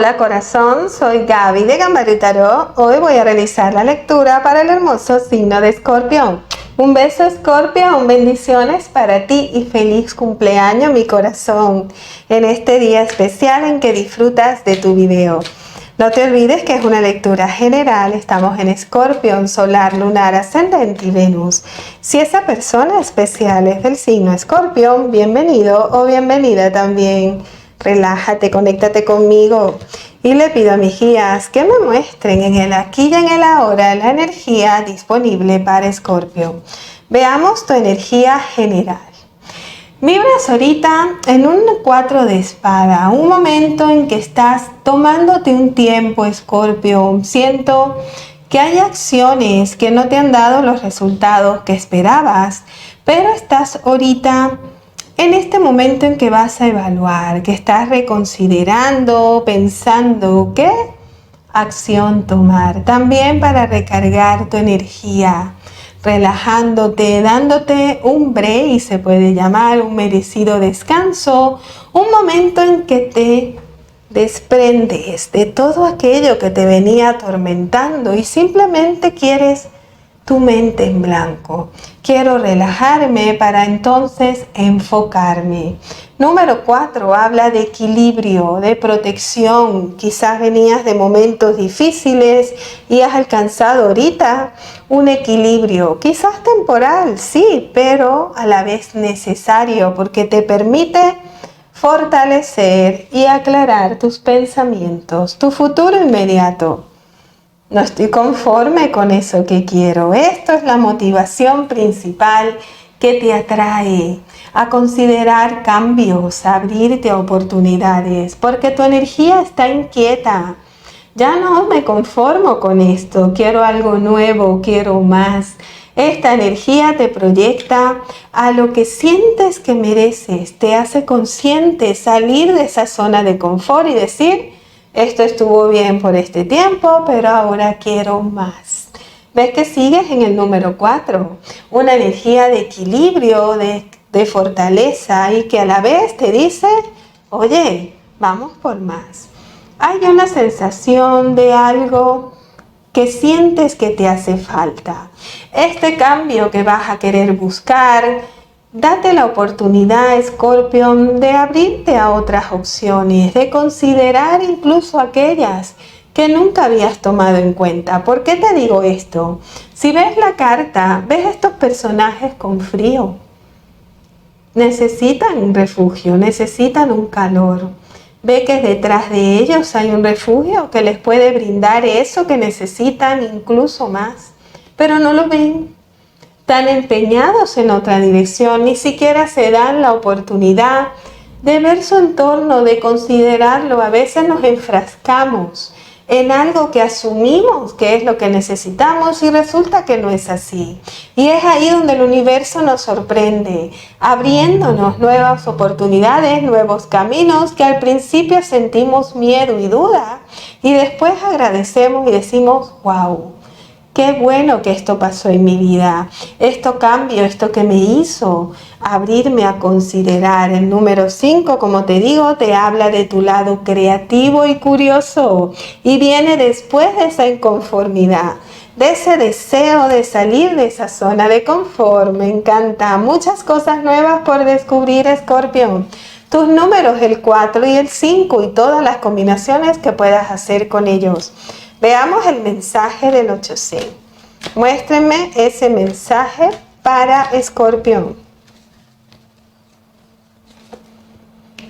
Hola corazón, soy Gaby de Gambari Tarot. Hoy voy a realizar la lectura para el hermoso signo de Escorpión. Un beso Escorpión, bendiciones para ti y feliz cumpleaños mi corazón en este día especial en que disfrutas de tu video. No te olvides que es una lectura general, estamos en Escorpión, solar, lunar, ascendente y Venus. Si esa persona especial es del signo Escorpión, bienvenido o bienvenida también. Relájate, conéctate conmigo y le pido a mis guías que me muestren en el aquí y en el ahora la energía disponible para Escorpio. Veamos tu energía general. Vibras ahorita en un 4 de espada, un momento en que estás tomándote un tiempo, Escorpio. Siento que hay acciones que no te han dado los resultados que esperabas, pero estás ahorita en este momento en que vas a evaluar, que estás reconsiderando, pensando qué acción tomar. También para recargar tu energía, relajándote, dándote un break, se puede llamar un merecido descanso, un momento en que te desprendes de todo aquello que te venía atormentando y simplemente quieres tu mente en blanco. Quiero relajarme para entonces enfocarme. Número 4 habla de equilibrio, de protección. Quizás venías de momentos difíciles y has alcanzado ahorita un equilibrio. Quizás temporal, sí, pero a la vez necesario porque te permite fortalecer y aclarar tus pensamientos, tu futuro inmediato. No estoy conforme con eso que quiero. Esto es la motivación principal que te atrae a considerar cambios, a abrirte a oportunidades, porque tu energía está inquieta. Ya no me conformo con esto, quiero algo nuevo, quiero más. Esta energía te proyecta a lo que sientes que mereces, te hace consciente salir de esa zona de confort y decir: esto estuvo bien por este tiempo, pero ahora quiero más. ¿Ves que sigues en el número 4? Una energía de equilibrio, de fortaleza y que a la vez te dice: oye, vamos por más. Hay una sensación de algo que sientes que te hace falta. Este cambio que vas a querer buscar, date la oportunidad, Escorpión, de abrirte a otras opciones, de considerar incluso aquellas que nunca habías tomado en cuenta. ¿Por qué te digo esto? Si ves la carta, ves estos personajes con frío. Necesitan un refugio, necesitan un calor. Ve que detrás de ellos hay un refugio que les puede brindar eso que necesitan, incluso más. Pero no lo ven. Tan empeñados en otra dirección, ni siquiera se dan la oportunidad de ver su entorno, de considerarlo. A veces nos enfrascamos en algo que asumimos que es lo que necesitamos y resulta que no es así. Y es ahí donde el universo nos sorprende, abriéndonos nuevas oportunidades, nuevos caminos que al principio sentimos miedo y duda y después agradecemos y decimos: wow. Qué bueno que esto pasó en mi vida, esto cambio, esto que me hizo abrirme a considerar. El número 5, como te digo, te habla de tu lado creativo y curioso y viene después de esa inconformidad, de ese deseo de salir de esa zona de confort. Me encanta, muchas cosas nuevas por descubrir, Escorpión. Tus números, el 4 y el 5 y todas las combinaciones que puedas hacer con ellos. Veamos el mensaje del 8C. Muéstrenme ese mensaje para Escorpión.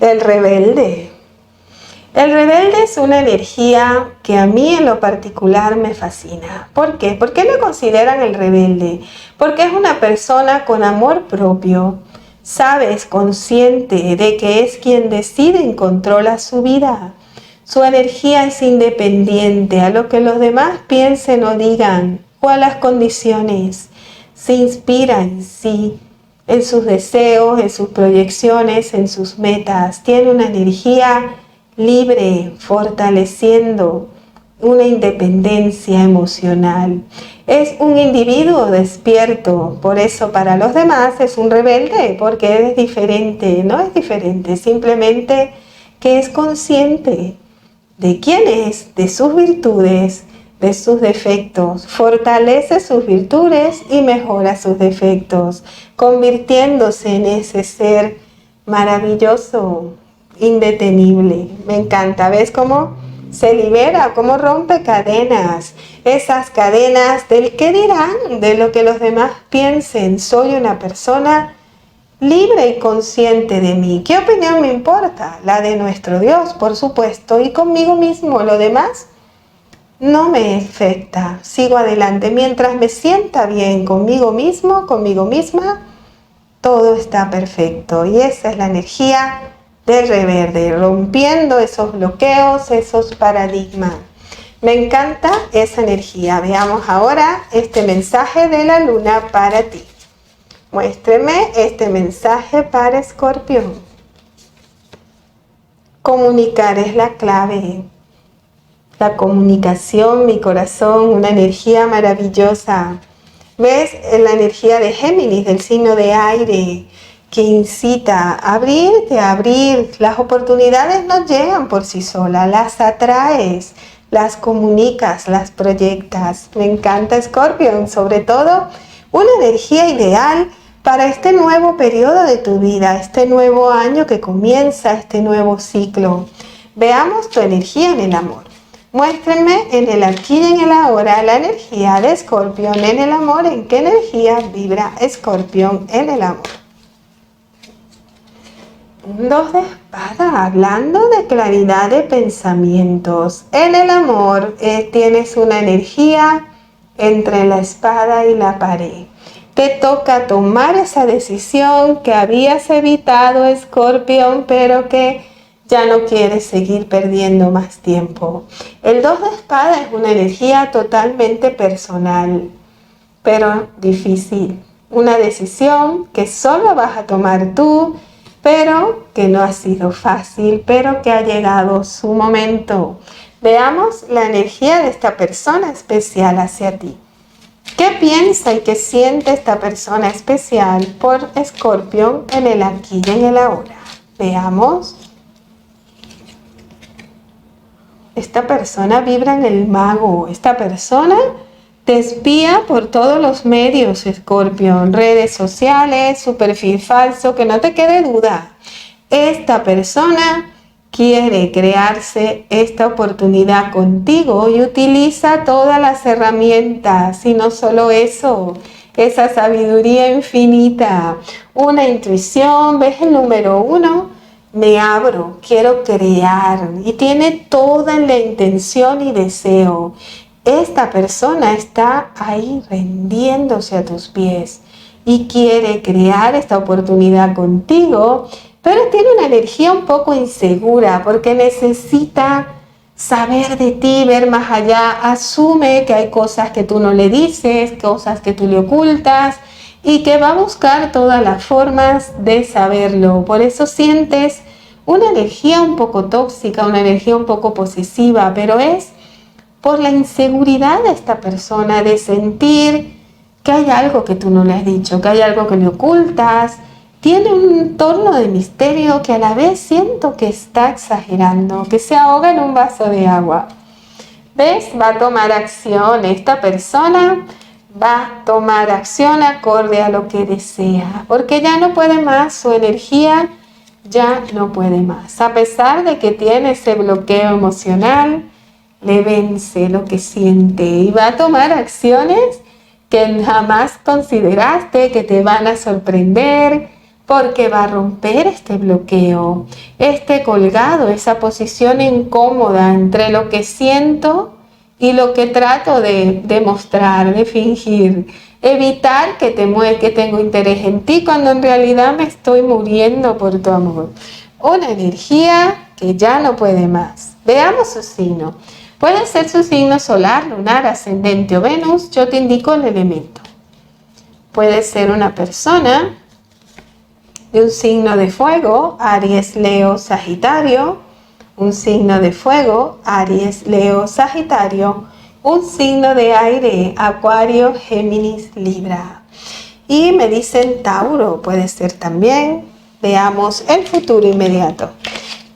El rebelde. El rebelde es una energía que a mí en lo particular me fascina. ¿Por qué? ¿Por qué lo consideran el rebelde? Porque es una persona con amor propio. Sabes, consciente de que es quien decide y controla su vida. Su energía es independiente a lo que los demás piensen o digan o a las condiciones. Se inspira en sí, en sus deseos, en sus proyecciones, en sus metas. Tiene una energía libre, fortaleciendo una independencia emocional. Es un individuo despierto, por eso para los demás es un rebelde, porque es diferente. No es diferente, simplemente que es consciente de quién es, de sus virtudes, de sus defectos. Fortalece sus virtudes y mejora sus defectos, convirtiéndose en ese ser maravilloso, indetenible. Me encanta. ¿Ves cómo se libera, cómo rompe cadenas? Esas cadenas del qué dirán, de lo que los demás piensen. Soy una persona libre y consciente de mí. ¿Qué opinión me importa? La de nuestro Dios, por supuesto, y conmigo mismo. Lo demás no me afecta. Sigo adelante. Mientras me sienta bien conmigo mismo, conmigo misma, todo está perfecto. Y esa es la energía del reverde, rompiendo esos bloqueos, esos paradigmas. Me encanta esa energía. Veamos ahora este mensaje de la luna para ti. Muéstreme este mensaje para Escorpión. Comunicar es la clave. La comunicación, mi corazón, una energía maravillosa. ¿Ves? La energía de Géminis, del signo de aire, que incita a abrirte, a abrir. Las oportunidades no llegan por sí solas, las atraes, las comunicas, las proyectas. Me encanta Escorpión, sobre todo una energía ideal para este nuevo periodo de tu vida, este nuevo año que comienza, este nuevo ciclo. Veamos tu energía en el amor. Muéstrenme en el aquí y en el ahora la energía de Escorpión en el amor. ¿En qué energía vibra Escorpión en el amor? Un 2 de espada, hablando de claridad de pensamientos. En el amor tienes una energía entre la espada y la pared. Te toca tomar esa decisión que habías evitado, Escorpión, pero que ya no quieres seguir perdiendo más tiempo. El 2 de espada es una energía totalmente personal, pero difícil. Una decisión que solo vas a tomar tú, pero que no ha sido fácil, pero que ha llegado su momento. Veamos la energía de esta persona especial hacia ti. ¿Qué piensa y qué siente esta persona especial por Escorpión en el aquí y en el ahora? Veamos. Esta persona vibra en el mago. Esta persona te espía por todos los medios, Escorpión. Redes sociales, su perfil falso, que no te quede duda. Esta persona quiere crearse esta oportunidad contigo y utiliza todas las herramientas, y no solo eso, esa sabiduría infinita, una intuición. ¿Ves el número 1? Me abro, quiero crear, y tiene toda la intención y deseo. Esta persona está ahí rendiéndose a tus pies y quiere crear esta oportunidad contigo, pero tiene una energía un poco insegura porque necesita saber de ti, ver más allá. Asume que hay cosas que tú no le dices, cosas que tú le ocultas, y que va a buscar todas las formas de saberlo. Por eso sientes una energía un poco tóxica, una energía un poco posesiva, pero es por la inseguridad de esta persona de sentir que hay algo que tú no le has dicho, que hay algo que le ocultas. Tiene un entorno de misterio que a la vez siento que está exagerando, que se ahoga en un vaso de agua. ¿Ves? Va a tomar acción. Esta persona va a tomar acción acorde a lo que desea, porque ya no puede más, su energía ya no puede más. A pesar de que tiene ese bloqueo emocional, le vence lo que siente y va a tomar acciones que jamás consideraste, que te van a sorprender, porque va a romper este bloqueo, este colgado, esa posición incómoda entre lo que siento y lo que trato de demostrar, de fingir. Evitar que te muestre que tengo interés en ti cuando en realidad me estoy muriendo por tu amor. Una energía que ya no puede más. Veamos su signo. Puede ser su signo solar, lunar, ascendente o Venus. Yo te indico el elemento. Puede ser una persona de un signo de fuego, Aries, Leo, Sagitario. Un signo de fuego, Aries, Leo, Sagitario. Un signo de aire, Acuario, Géminis, Libra. Y me dicen Tauro, puede ser también. Veamos el futuro inmediato.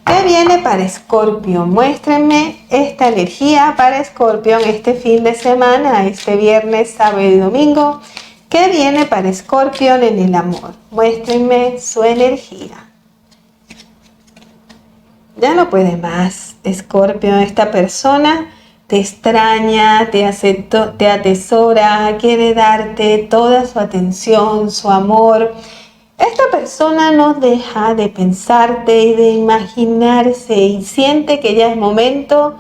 ¿Qué viene para Escorpio? Muéstrenme esta energía para Escorpio este fin de semana, este viernes, sábado y domingo. ¿Qué viene para Escorpio en el amor? Muéstrenme su energía. Ya no puede más, Escorpio. Esta persona te extraña, te atesora, quiere darte toda su atención, su amor. Esta persona no deja de pensarte y de imaginarse y siente que ya es momento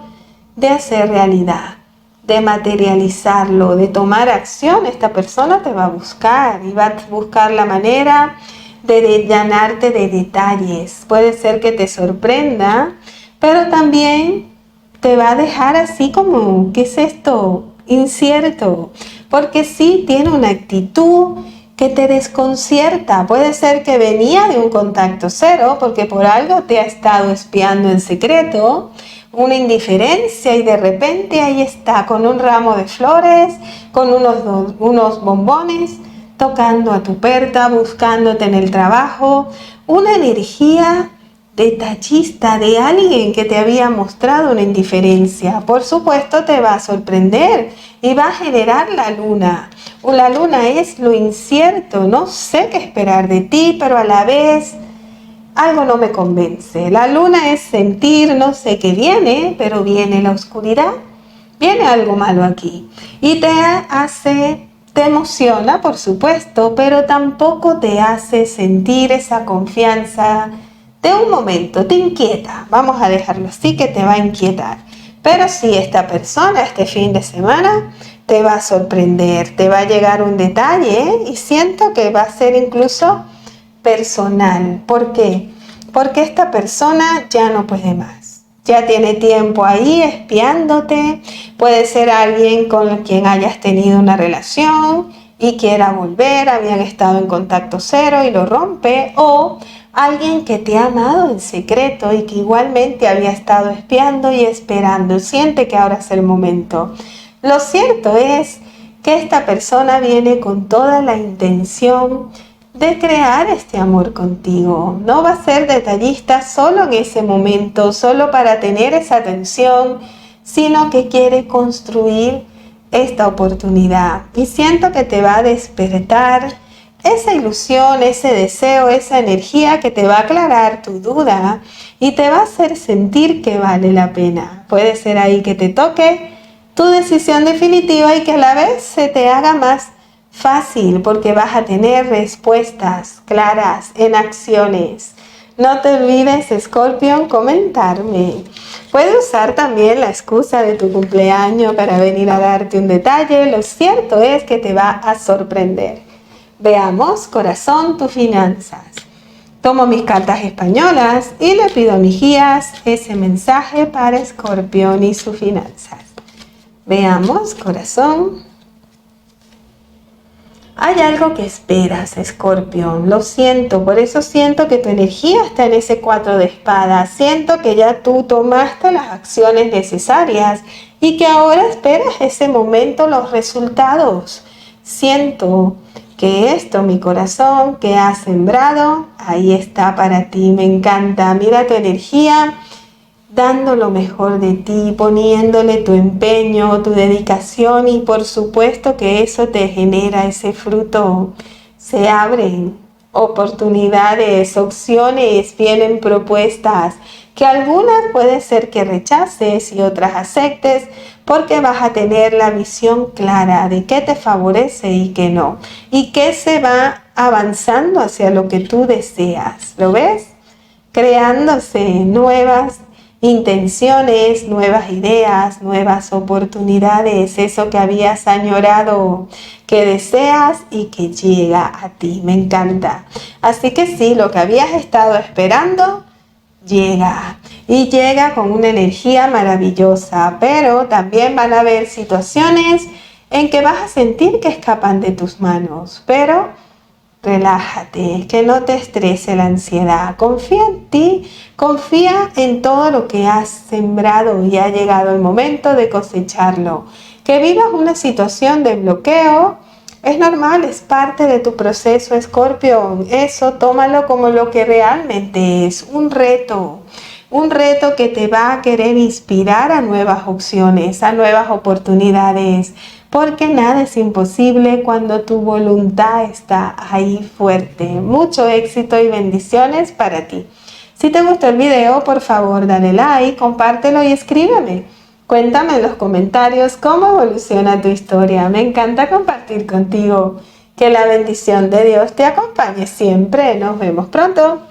de hacer realidad, de materializarlo, de tomar acción. Esta persona te va a buscar y va a buscar la manera de llenarte de detalles. Puede ser que te sorprenda, pero también te va a dejar así como, ¿qué es esto? Incierto, porque sí tiene una actitud que te desconcierta. Puede ser que venía de un contacto cero porque por algo te ha estado espiando en secreto, una indiferencia, y de repente ahí está con un ramo de flores, con unos bombones, tocando a tu puerta, buscándote en el trabajo, una energía detallista de alguien que te había mostrado una indiferencia. Por supuesto te va a sorprender y va a generar la luna. La luna es lo incierto, no sé qué esperar de ti, pero a la vez algo no me convence. La luna es sentir, no sé qué viene, pero viene la oscuridad, viene algo malo aquí y te emociona, por supuesto, pero tampoco te hace sentir esa confianza de un momento, te inquieta. Vamos a dejarlo así, que te va a inquietar. Pero si esta persona este fin de semana te va a sorprender, te va a llegar un detalle y siento que va a ser incluso personal. ¿Por qué? Porque esta persona ya no puede más. Ya tiene tiempo ahí espiándote. Puede ser alguien con quien hayas tenido una relación y quiera volver, habían estado en contacto cero y lo rompe, o alguien que te ha amado en secreto y que igualmente había estado espiando y esperando. Siente que ahora es el momento. Lo cierto es que esta persona viene con toda la intención de crear este amor contigo. No va a ser detallista solo en ese momento, solo para tener esa atención, sino que quiere construir esta oportunidad. Y siento que te va a despertar esa ilusión, ese deseo, esa energía que te va a aclarar tu duda y te va a hacer sentir que vale la pena. Puede ser ahí que te toque tu decisión definitiva y que a la vez se te haga más fácil, porque vas a tener respuestas claras en acciones. No te olvides, Escorpión, comentarme. Puedes usar también la excusa de tu cumpleaños para venir a darte un detalle. Lo cierto es que te va a sorprender. Veamos, corazón, tus finanzas. Tomo mis cartas españolas y le pido a mis guías ese mensaje para Escorpión y sus finanzas. Veamos, corazón. Hay algo que esperas, Escorpión. Lo siento, por eso siento que tu energía está en ese 4 de espadas. Siento que ya tú tomaste las acciones necesarias y que ahora esperas ese momento, los resultados. Siento que esto, mi corazón, que has sembrado, ahí está para ti. Me encanta. Mira tu energía, dando lo mejor de ti, poniéndole tu empeño, tu dedicación, y por supuesto que eso te genera ese fruto. Se abren oportunidades, opciones, vienen propuestas que algunas puede ser que rechaces y otras aceptes, porque vas a tener la visión clara de qué te favorece y qué no, y qué se va avanzando hacia lo que tú deseas. ¿Lo ves? Creándose nuevas intenciones, nuevas ideas, nuevas oportunidades, eso que habías añorado, que deseas y que llega a ti. Me encanta. Así que sí, lo que habías estado esperando llega, y llega con una energía maravillosa, pero también van a haber situaciones en que vas a sentir que escapan de tus manos, pero relájate, que no te estrese la ansiedad. Confía en ti, confía en todo lo que has sembrado y ha llegado el momento de cosecharlo. Que vivas una situación de bloqueo Es normal, es parte de tu proceso, Escorpión. Eso tómalo como lo que realmente es, un reto. Un reto que te va a querer inspirar a nuevas opciones, a nuevas oportunidades, porque nada es imposible cuando tu voluntad está ahí fuerte. Mucho éxito y bendiciones para ti. Si te gustó el video, por favor dale like, compártelo y escríbeme. Cuéntame en los comentarios cómo evoluciona tu historia. Me encanta compartir contigo. Que la bendición de Dios te acompañe siempre. Nos vemos pronto.